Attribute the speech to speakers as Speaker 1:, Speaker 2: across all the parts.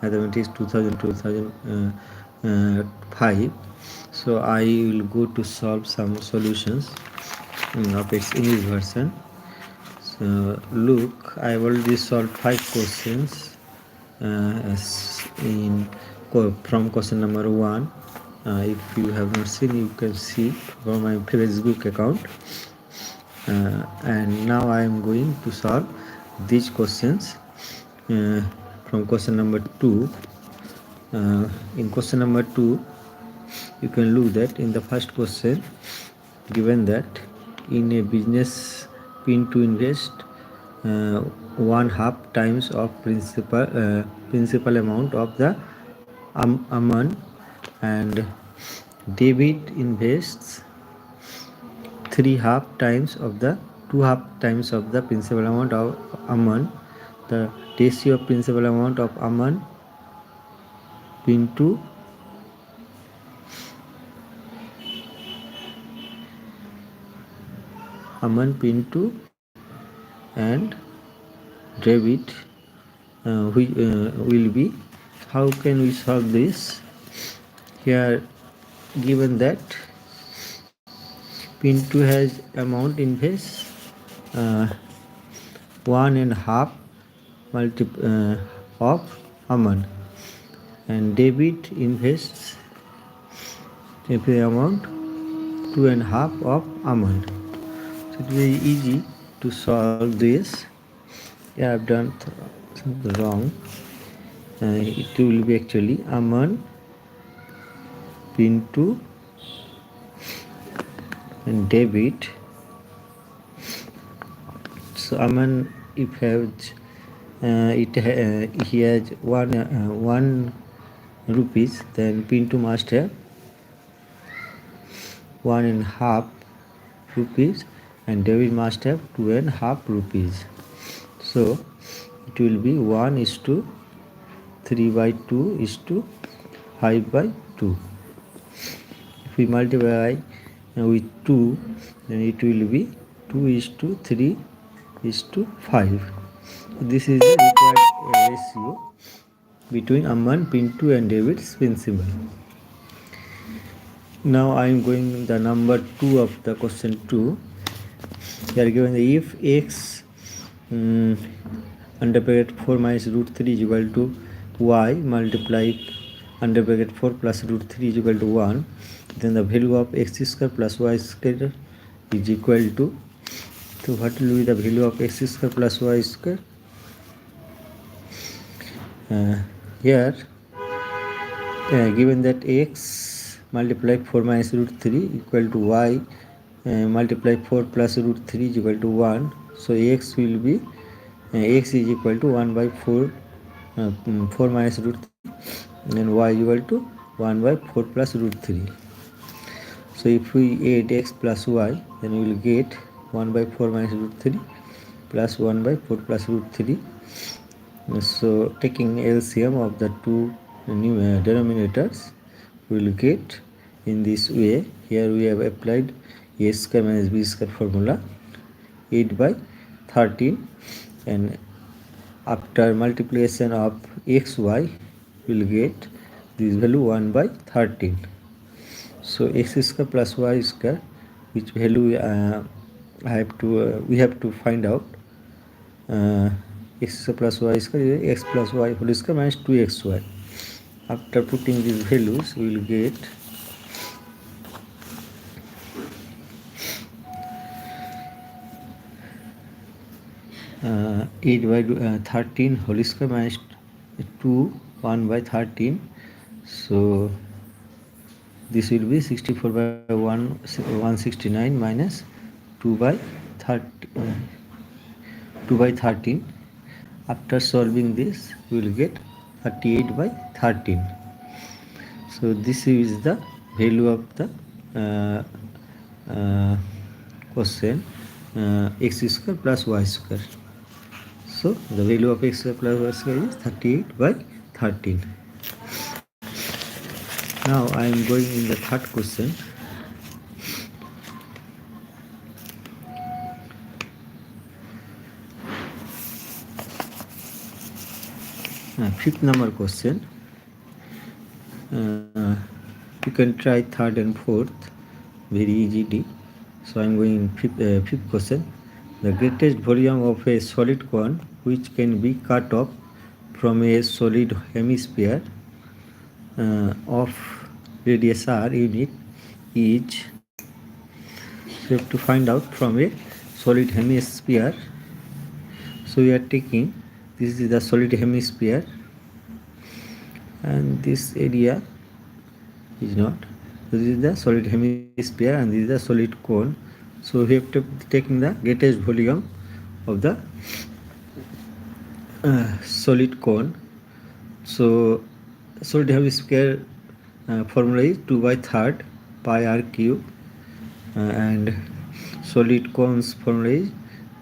Speaker 1: mathematics 2005. So I will go to solve some solutions of its English version. So look, I have already solved 5 questions from question number 1. If you have not seen, you can see from my Facebook account. And now I am going to solve these questions from question number 2. In question number 2, you can look that in the first question, given that in a business pin to invest uh, 1/2 times of principal amount of the amount, and David invests 3/2 times of the 2/2 times of the principal amount of amount. The ratio of principal amount of amount into amount into and debit will be. How can we solve this? Here given that pin 2 has amount invest 1/2 of amount, and debit invests every amount 2/2 of amount. So it's very easy to solve this. Yeah, I've done something wrong. It will be actually amount into and debit. So amount, if he has one rupees, then Pintu must have 1/2 rupees, and David must have 2/2 rupees. So it will be 1:3/2:5/2. If we multiply with 2, then it will be 2:3:5. This is the required ratio between Amman, Pintu and David's principal. Now I am going the number 2 of the question 2. We are given the if x under bracket 4 minus root 3 is equal to y multiply under bracket 4 plus root 3 is equal to 1, then the value of x square plus y square is equal to, so what will be the value of x square plus y square? Here given that x multiply 4 minus root 3 equal to y multiply 4 plus root 3 is equal to 1, so x will be x is equal to 1/4 4 minus root 3, and y is equal to 1/4 plus root 3. So if we add x plus y, then we will get 1/4 minus root 3 plus 1/4 plus root 3. So taking LCM of the two denominators, we will get in this way. Here we have applied a square minus b square formula, 8/13, and after multiplication of xy, we will get this value 1/13. So x square plus y square, which value we have to find out. X square plus y square is x plus y whole square minus 2xy. After putting these values, we will get 8/13 whole square minus 2 1/13. So this will be 64/169 minus 2/13. After solving this, we will get 38/13. So this is the value of the question x square plus y square. So the value of x square plus y square is 38/13. Now I am going in the third question. Fifth number question. You can try third and fourth very easily. So I'm going in fifth question. The greatest volume of a solid cone which can be cut off from a solid hemisphere of radius r unit is, so you have to find out from a solid hemisphere. So we are taking, this is the solid hemisphere and this area is not. So this is the solid hemisphere and this is the solid cone. So we have to taking the greatest volume of the solid cone. So solid hemisphere formula is 2 by third pi r cube and solid cones formula is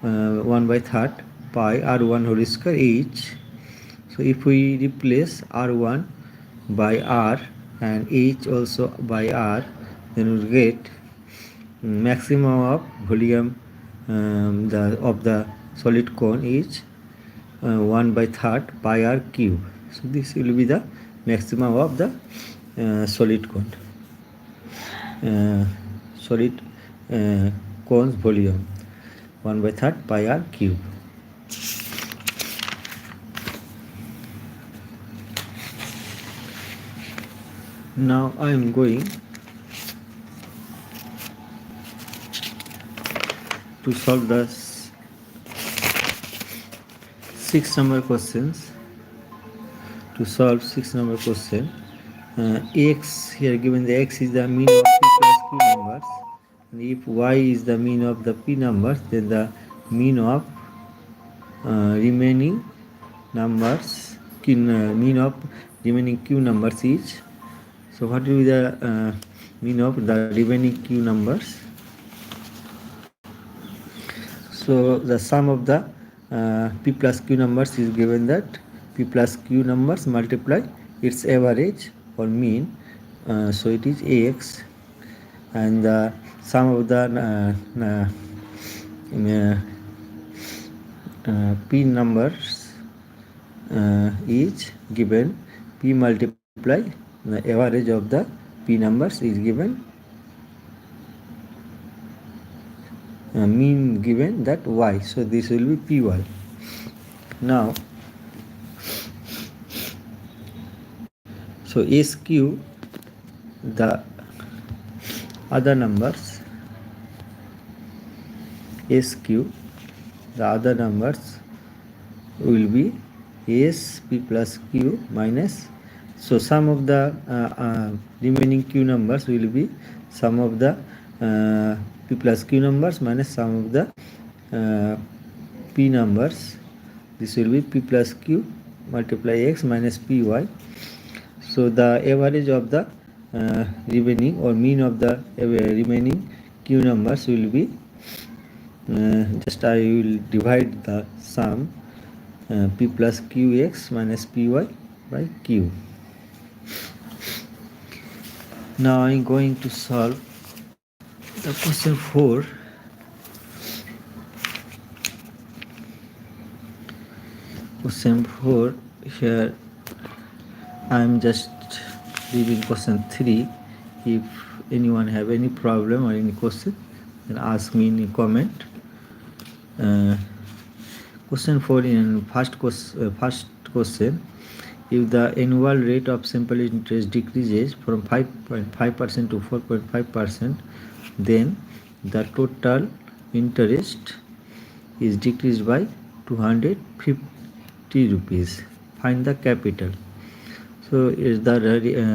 Speaker 1: 1 by third pi r1 whole square h. So if we replace r1 by r and h also by r, then we'll get maximum of volume of the solid cone is 1 by third pi r cube. So this will be the maximum of the solid cone, solid cone's volume 1 by third pi r cube. Now I am going to solve the 6 number questions. To solve 6 number question, x here given the x is the mean of p plus q numbers, and if y is the mean of the p numbers, then the mean of remaining numbers, mean of remaining q numbers is. So what will be the mean of the remaining q numbers? So the sum of the p plus q numbers is given that p plus q numbers multiply its average or mean, so it is ax, and the sum of the p numbers is given p multiply the average of the p numbers is given mean given that y, so this will be py. Now so sq, the other numbers, sq, the other numbers will be s p plus q minus, so sum of the remaining q numbers will be sum of the p plus q numbers minus sum of the p numbers. This will be p plus q multiply x minus py. So the average of the remaining or mean of the remaining q numbers will be, just I will divide the sum p plus qx minus py by q. Now I am going to solve the question 4. Question 4, here I am just leaving question 3. If anyone have any problem or any question, then ask me in a comment. Question 4 in first question, if the annual rate of simple interest decreases from 5.5% to 4.5%, then the total interest is decreased by 250 rupees. Find the capital. So is the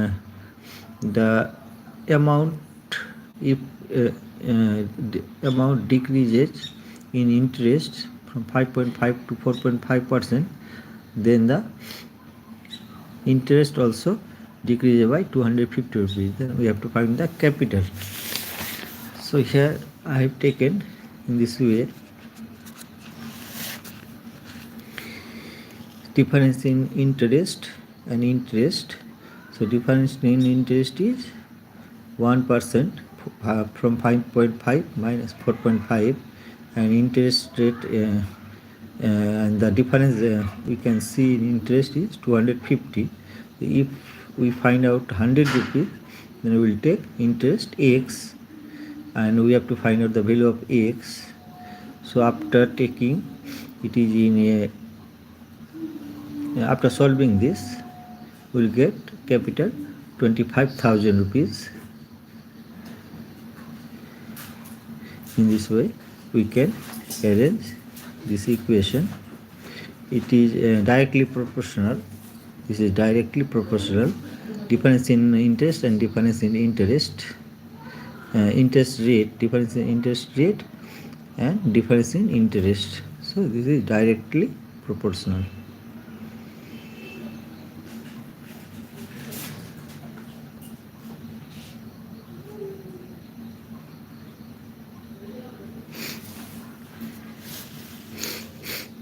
Speaker 1: amount, if the amount decreases in interest from 5.5 to 4.5%, then the interest also decreases by 250 rupees. Then we have to find the capital. So here I have taken in this way difference in interest and interest. So difference in interest is 1% from 5.5 minus 4.5, and interest rate and the difference we can see in interest is 250. If we find out 100 rupees, then we will take interest x, and we have to find out the value of x. So after taking it is in a after solving this, we will get capital 25,000 rupees. In this way we can arrange this equation. It is directly proportional. This is directly proportional. Difference in interest and difference in interest, interest rate, difference in interest rate and difference in interest. So this is directly proportional.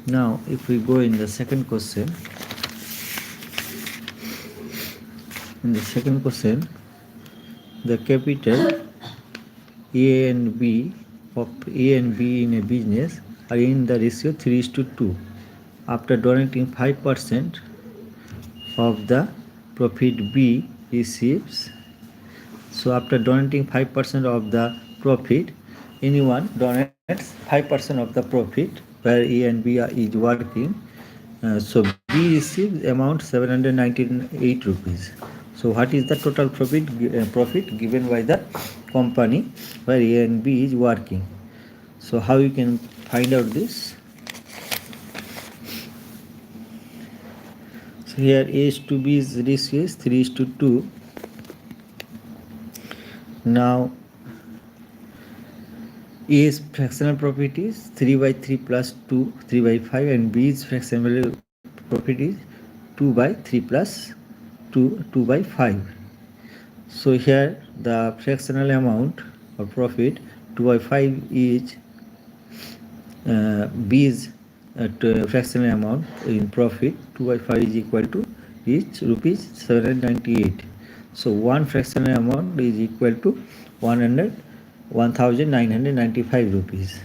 Speaker 1: Now if we go in the second question, the capital A and B of A and B in a business are in the ratio 3:2. After donating 5% of the profit, B receives. So after donating 5% of the profit, anyone donates 5% of the profit where A and B is working. So B receives amount 798 rupees. So what is the total profit given by the company where A and B is working? So how you can find out this? So here A to B's ratio is 3:2. Now A's fractional profit is 3/3 plus 2, 3/5, and B's fractional profit is 2/3 plus 2, 2/5. So here the fractional amount of profit 2/5 is B's fractional amount in profit 2/5 is equal to each rupees 798. So one fractional amount is equal to 1,995 rupees,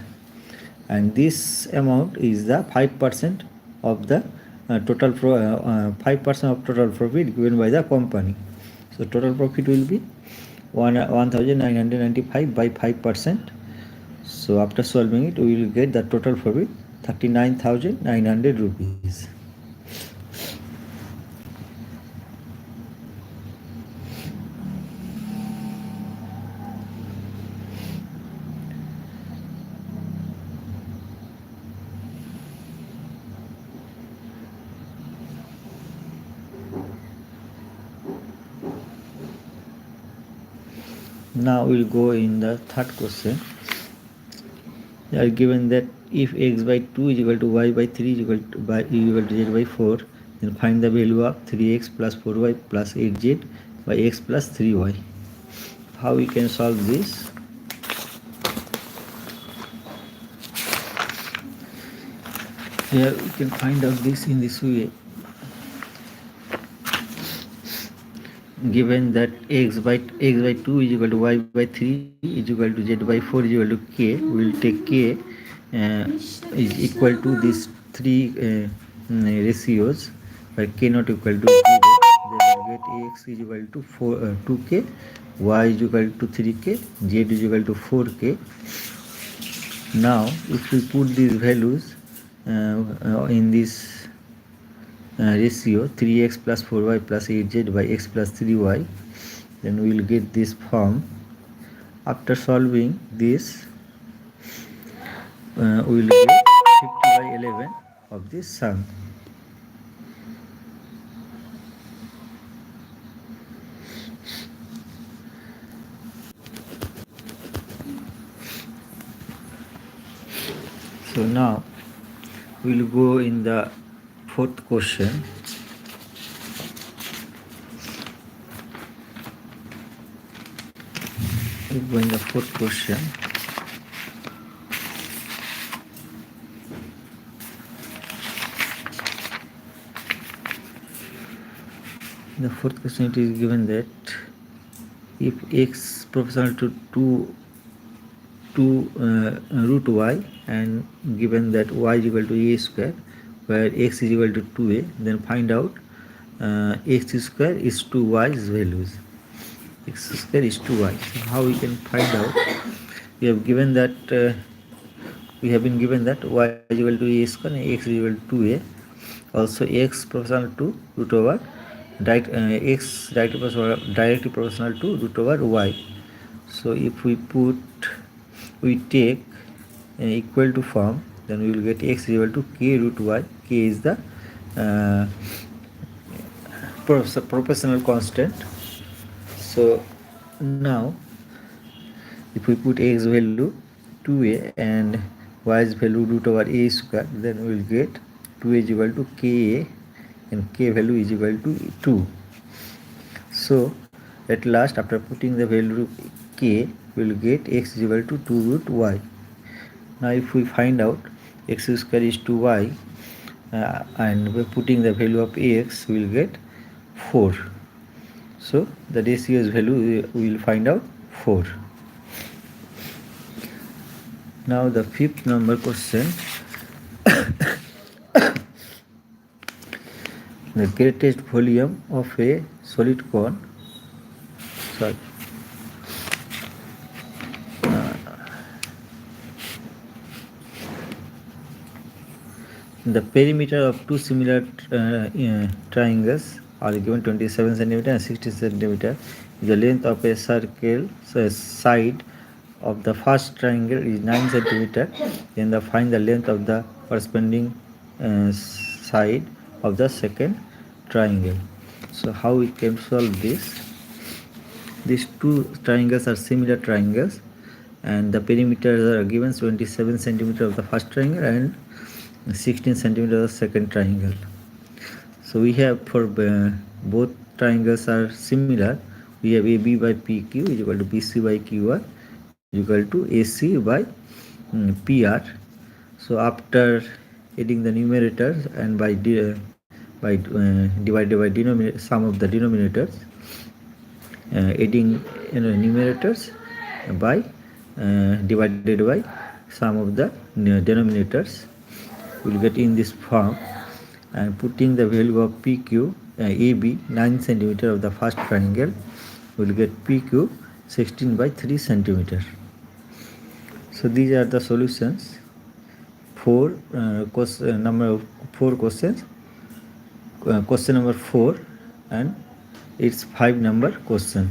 Speaker 1: and this amount is the 5% of the 5% of total profit given by the company. So total profit will be 1,995 by 5%. So after solving it, we will get the total profit 39,900 rupees. Now we'll go in the third question. They are given that if x by 2 is equal to y by 3 is equal to z by 4, then find the value of 3x plus 4y plus 8z by x plus 3y. How we can solve this? Here we can find out this in this way. Given that x by 2 is equal to y by 3 is equal to z by 4 is equal to k, we will take k is equal to these three ratios, where k not equal to 0, then we get x is equal to 2k, y is equal to 3k, z is equal to 4k. Now if we put these values in this ratio 3x plus 4y plus 8z by x plus 3y, then we will get this form. After solving this, we will get 50/11 of this sum. So now we will go in the fourth question. We go in the fourth question. In the fourth question, it is given that if x proportional to 2 2 root y, and given that y is equal to a square, where x is equal to 2a, then find out x square is 2y's values. X square is 2y. So how we can find out? We have given that we have been given that y is equal to a square and x is equal to 2a. Also x proportional to root over x directly proportional to root over y. So if we take equal to form, then we will get x is equal to k root y. K is the uh, proportional constant. So now if we put x value 2a and y's value root over a square, then we will get 2a is equal to ka and k value is equal to 2. So at last, after putting the value k, we will get x is equal to 2 root y. Now if we find out x square is 2y and by putting the value of x, we will get 4. So the ratio's value we will find out 4. Now the fifth number question. The greatest volume of a solid cone, the perimeter of two similar triangles are given 27 centimeter and 60 centimeter. The length of a circle side of the first triangle is 9 centimeter. Then find the length of the corresponding side of the second triangle. So how we can solve this? These two triangles are similar triangles, and the perimeters are given 27 centimeter of the first triangle and 16 centimeter of the second triangle. So we have, for both triangles are similar, we have AB by PQ is equal to BC by QR is equal to AC by PR. So after adding the numerators and by divided by sum of the denominators, adding numerators by divided by sum of the denominators, we will get in this form. And putting the value of PQ, AB 9 centimeter of the first triangle, we will get PQ 16 by 3 centimeter. So these are the solutions for number 4 questions. Question number 4 and its 5 number question.